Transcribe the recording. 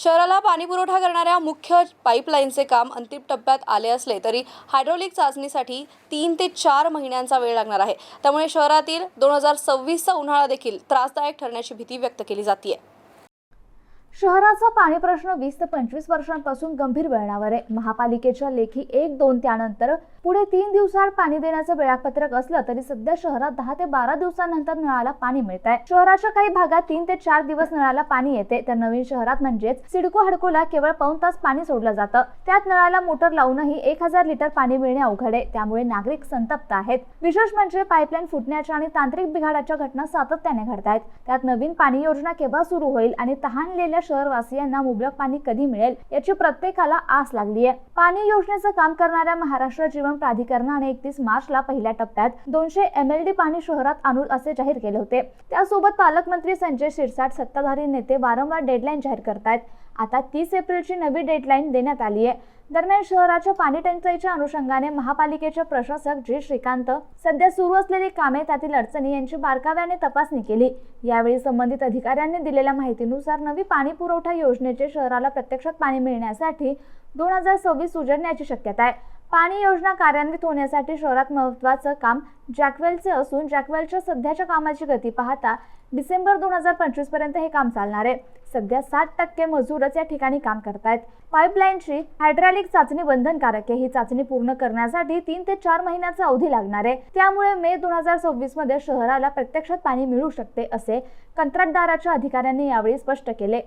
शहराला पाणीपुरवठा करणाऱ्या मुख्य पाईपलाईनचे काम अंतिम टप्प्यात आले असले तरी हायड्रोलिक चाचणीसाठी 3 ते 4 महिन्यांचा वेळ लागणार आहे। त्यामुळे शहरातील 2026चा उन्हाळा देखील त्रासदायक ठरण्याची भीती व्यक्त केली जाते। शहराचा पाणी प्रश्न 20 ते 25 वर्षांपासून गंभीर वळणावर आहे। महापालिकेच्या लेखी 1-2 त्यानंतर पुढे 3 दिवसांत पाणी देण्याचं वेळापत्रक असलं तरी सध्या शहरात 10 ते 12 दिवसांनंतर नळाला पाणी मिळत आहे। शहराच्या काही भागात 3 ते 4 दिवस नळाला पाणी येते, तर नवीन शहरात म्हणजेच सिडको हडकोला केवळ पाऊण तास पाणी सोडलं जातं। त्यात नळाला मोटर लावूनही 1000 लिटर पाणी मिळणे अवघड आहे। त्यामुळे नागरिक संतप्त आहेत। विशेष म्हणजे पाईपलाईन फुटण्याच्या आणि तांत्रिक बिघाडाच्या घटना सातत्याने घडत आहेत। त्यात नवीन पाणी योजना केव्हा सुरू होईल आणि तहानलेल्या शहरवासियांना मुबलक पाणी कधी मिळेल याची प्रत्येकाला आस लागली आहे। पाणी योजनेचं काम करणाऱ्या महाराष्ट्र जीवन प्राधिकरणाने 31 मार्चला पहिल्या टप्प्यात 200 MLD पाणी शहरात आणू असे जाहीर केले होते। त्यासोबत पालकमंत्री संजय शिरसाट सत्ताधारी नेते वारंवार डेडलाईन जाहीर करतायत। आता 30 एप्रिलची नवी डेडलाईन देण्यात आली आहे। दरम्यान शहराच्या पाणी टंचाईच्या अनुषंगाने महापालिकेचे प्रशासक जी श्रीकांत सध्या सुरू असलेली कामे त्यातील अडचणी यांची बारकाव्याने तपासणी केली। यावेळी संबंधित अधिकाऱ्यांनी दिलेल्या माहितीनुसार नवी पाणी पुरवठा योजनेचे शहराला प्रत्यक्षात पाणी मिळण्यासाठी 2026 उजळण्याची शक्यता आहे। पाणी योजना कार्यान्वित होण्यासाठी शहरात महत्त्वाचं काम जॅकवेलचे असून जॅकवेलच्या सध्याच्या कामाची गती पाहता डिसेंबर 2025 पर्यंत हे काम चालणार आहे। सध्या 60% मजूरच या ठिकाणी काम करतायत। पाईपलाईनची हायड्रॉलिक चाचणी बंधनकारक आहे। ही चाचणी पूर्ण करण्यासाठी 3 ते 4 महिन्याचा अवधी लागणार आहे। त्यामुळे मे 2026 मध्ये शहराला प्रत्यक्षात पाणी मिळू शकते असे कंत्राटदाराच्या अधिकाऱ्यांनी यावेळी स्पष्ट केले।